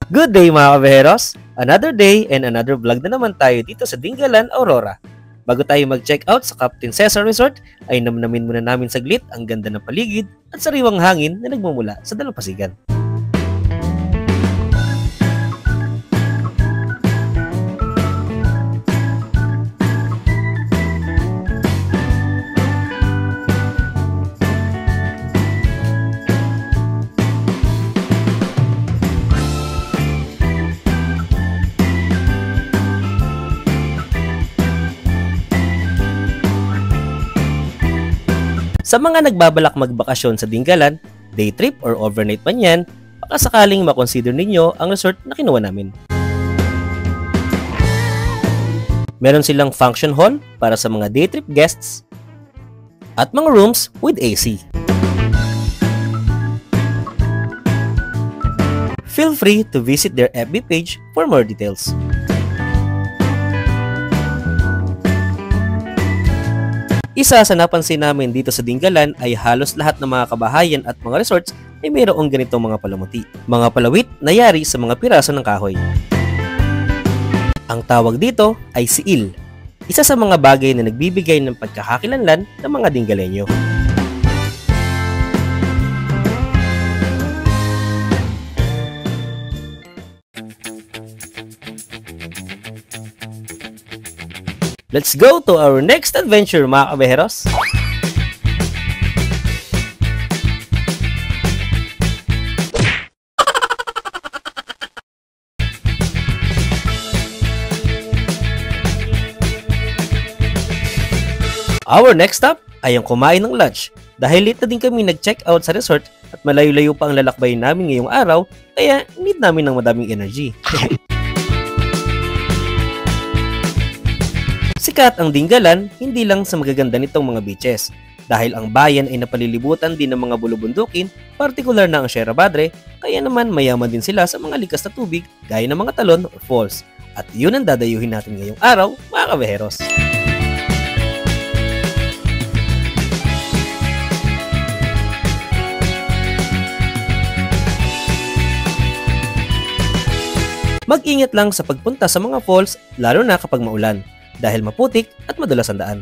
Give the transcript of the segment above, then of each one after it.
Good day mga kabeheros! Another day and another vlog na naman tayo dito sa Dingalan, Aurora. Bago tayo mag-check out sa Captain Cesar Resort, ay namnamin muna namin saglit ang ganda ng paligid at sariwang hangin na nagmumula sa dalampasigan. Sa mga nagbabalak magbakasyon sa Dingalan, day trip or overnight man yan, baka sakaling makonsider ninyo ang resort na kinuha namin. Meron silang function hall para sa mga day trip guests at mga rooms with AC. Feel free to visit their FB page for more details. Isa sa napansin namin dito sa Dingalan ay halos lahat ng mga kabahayan at mga resorts ay mayroong ganitong mga palamuti. Mga palawit na yari sa mga piraso ng kahoy. Ang tawag dito ay siil. Isa sa mga bagay na nagbibigay ng pagkakakilanlan ng mga Dingalenyo. Let's go to our next adventure mga kabeheros! Our next stop ay ang kumain ng lunch. Dahil late na din kami nag-check out sa resort at malayo-layo pa ang lalakbay namin ngayong araw, kaya need namin ng madaming energy. Sikat ang Dingalan hindi lang sa magaganda nitong mga beaches, dahil ang bayan ay napalilibutan din ng mga bulubundukin, partikular na ang Sierra Madre, kaya naman mayaman din sila sa mga likas na tubig gaya ng mga talon or falls. At yun ang dadayuhin natin ngayong araw mga kabeheros. Mag-ingat lang sa pagpunta sa mga falls, lalo na kapag maulan, dahil maputik at madulas ang daan.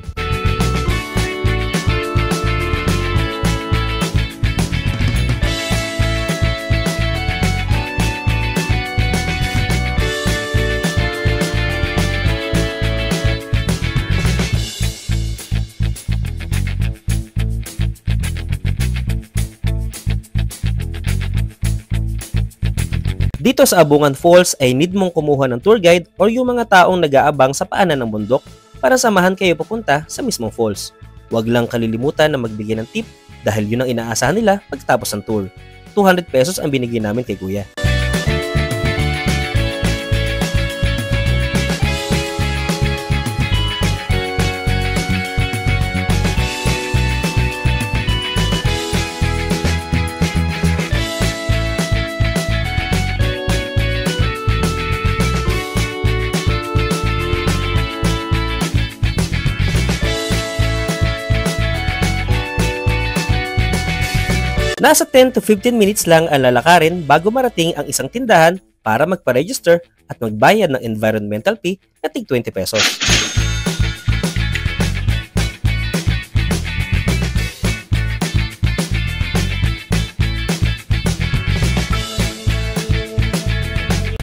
Dito sa Abungan Falls ay need mong kumuha ng tour guide or yung mga taong nag-aabang sa paanan ng bundok para samahan kayo papunta sa mismong falls. Huwag lang kalilimutan na magbigay ng tip dahil yun ang inaasahan nila pagtapos ng tour. 200 pesos ang binigay namin kay Kuya. Nasa 10 to 15 minutes lang ang lalakarin bago marating ang isang tindahan para magpa-register at magbayad ng environmental fee na tig 20 pesos.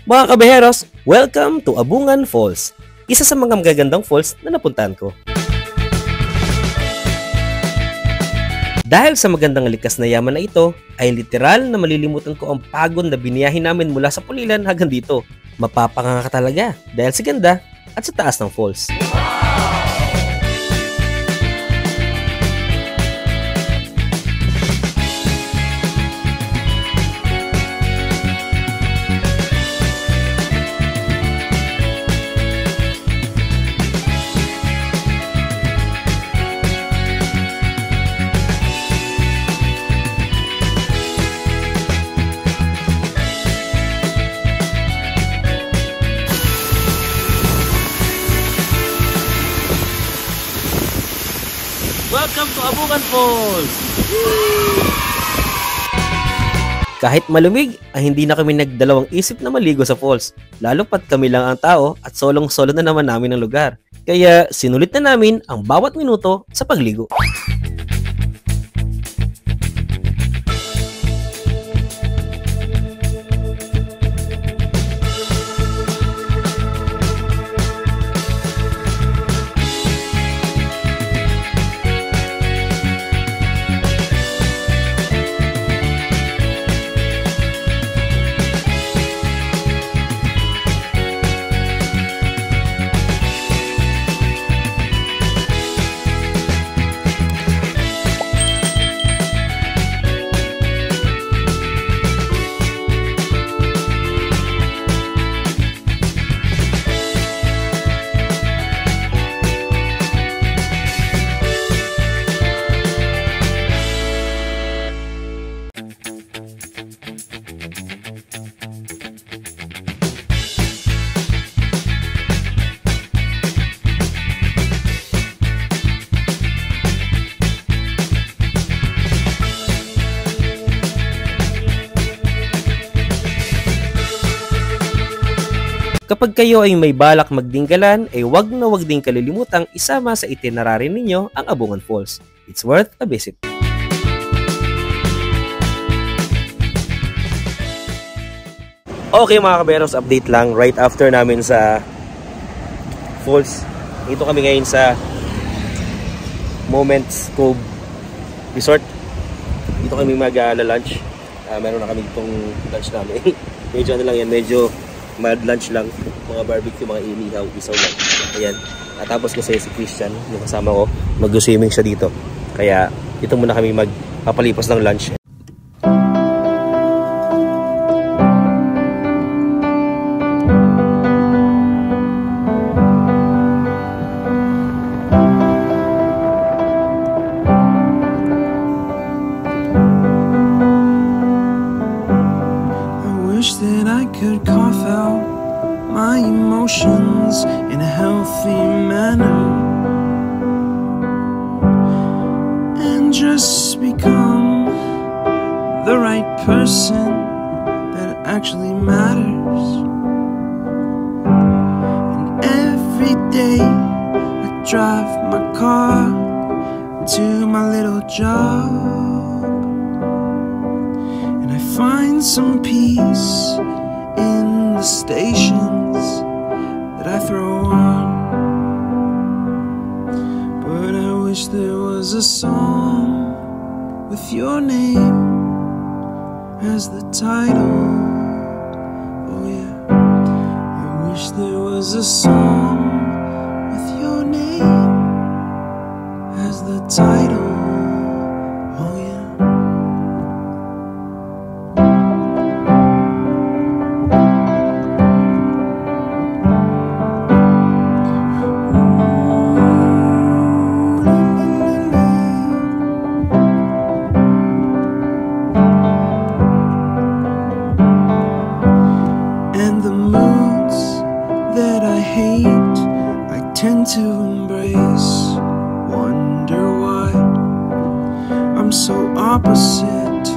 Mga kabeheros, welcome to Abungan Falls, isa sa mga magagandang falls na napuntahan ko. Dahil sa magandang likas na yaman na ito, ay literal na malilimutan ko ang pagod na biniyahin namin mula sa Pulilan hanggang dito. Mapapanganga ka talaga dahil sa ganda at sa taas ng falls. Welcome to Abungan Falls! Kahit malamig, ay hindi na kami nagdalawang isip na maligo sa falls, lalo pat kami lang ang tao at solong-solo na naman namin ang lugar. Kaya sinulit na namin ang bawat minuto sa pagligo. Kapag kayo ay may balak magdinggalan, ay wag din kalilimutang isama sa itinerary ninyo ang Abungan Falls. It's worth a visit. Okay mga kaberos, update lang right after namin sa falls. Dito kami ngayon sa Moments Cove Resort. Dito kami mag-lunch. Meron na kami itong lunch namin. Medyo ano lang yan, medyo mild lunch lang, mga barbecue, mga inihaw, isaw lang. Ayan. At tapos kasi si Christian, yung kasama ko, mag-swimming siya dito. Kaya dito muna kami magpapalipas ng lunch. That I could cough out my emotions in a healthy manner and just become the right person that actually matters. And every day I drive my car to my little job, find some peace in the stations that I throw on. But I wish there was a song with your name as the title. Oh yeah, I wish there was a song with your name as the title. Tend to embrace, wonder why I'm so opposite,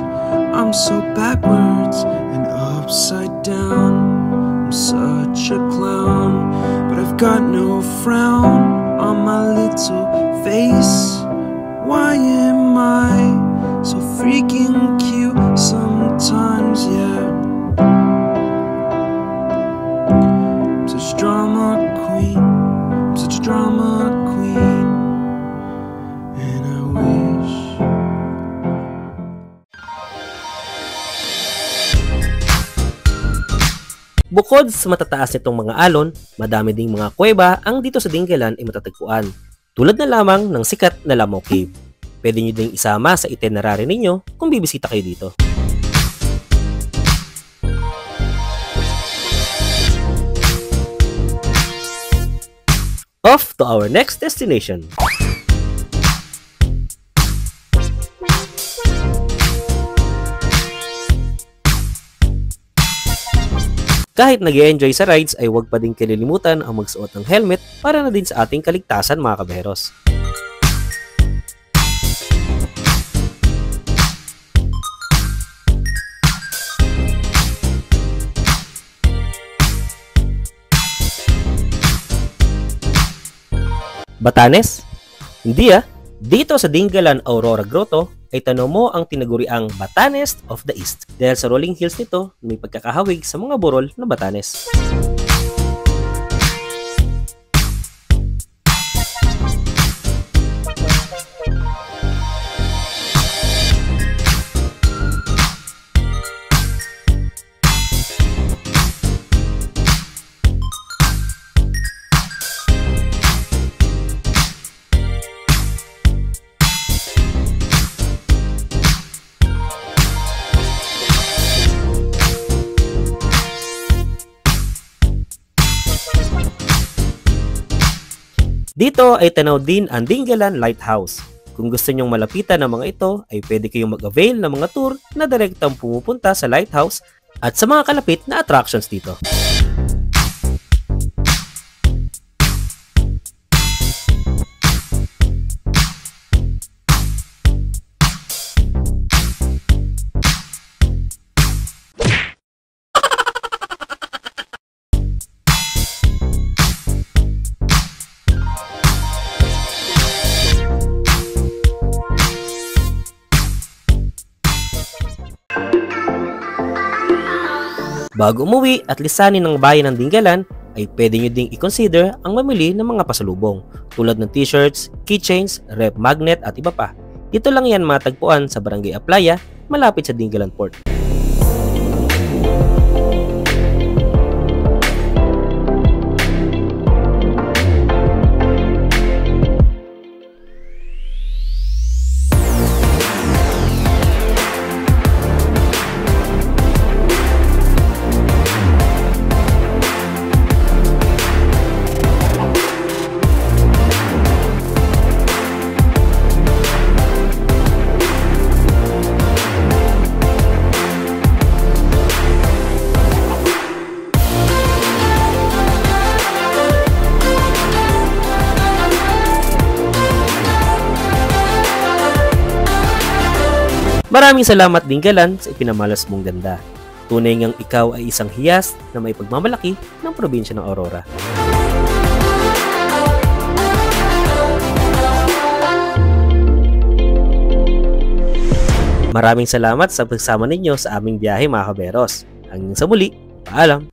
I'm so backwards and upside down. I'm such a clown, but I've got no frown on my little face. Why am I so freaking cute sometimes, yeah? I'm such drama queen, such a drama queen, and I wish. Bukod sa matataas nitong mga alon, madami ding mga kuweba ang dito sa Dingalan ay matatagpuan, tulad na lamang ng sikat na Lamau Cave. Pwede nyo ding isama sa itinerary ninyo kung bibisita kayo dito. Off to our next destination. Kahit nag-e-enjoy sa rides ay huwag pa din kalilimutan ang magsuot ng helmet para na din sa ating kaligtasan mga kaberos. Batanes? Hindi ah. Dito sa Dingalan Aurora Grotto ay tanaw mo ang tinaguriang Batanes of the East dahil sa rolling hills nito may pagkakahawig sa mga burol na Batanes. Dito ay tanaw din ang Dingalan Lighthouse. Kung gusto nyong malapitan ng mga ito, ay pwede kayong mag-avail ng mga tour na direktang pumupunta sa lighthouse at sa mga kalapit na attractions dito. Bago umuwi at lisanin ng bayan ng Dingalan, ay pwede nyo ding i-consider ang mamili ng mga pasalubong tulad ng t-shirts, keychains, rep magnet at iba pa. Dito lang yan matagpuan sa Barangay Aplaya, malapit sa Dingalan Port. Maraming salamat Dingalan sa ipinamalas mong ganda. Tunay ngang ikaw ay isang hiyas na may pagmamalaki ng probinsya ng Aurora. Maraming salamat sa pagsama ninyo sa aming biyahe mga kaberos. Hanggang sa muli, paalam!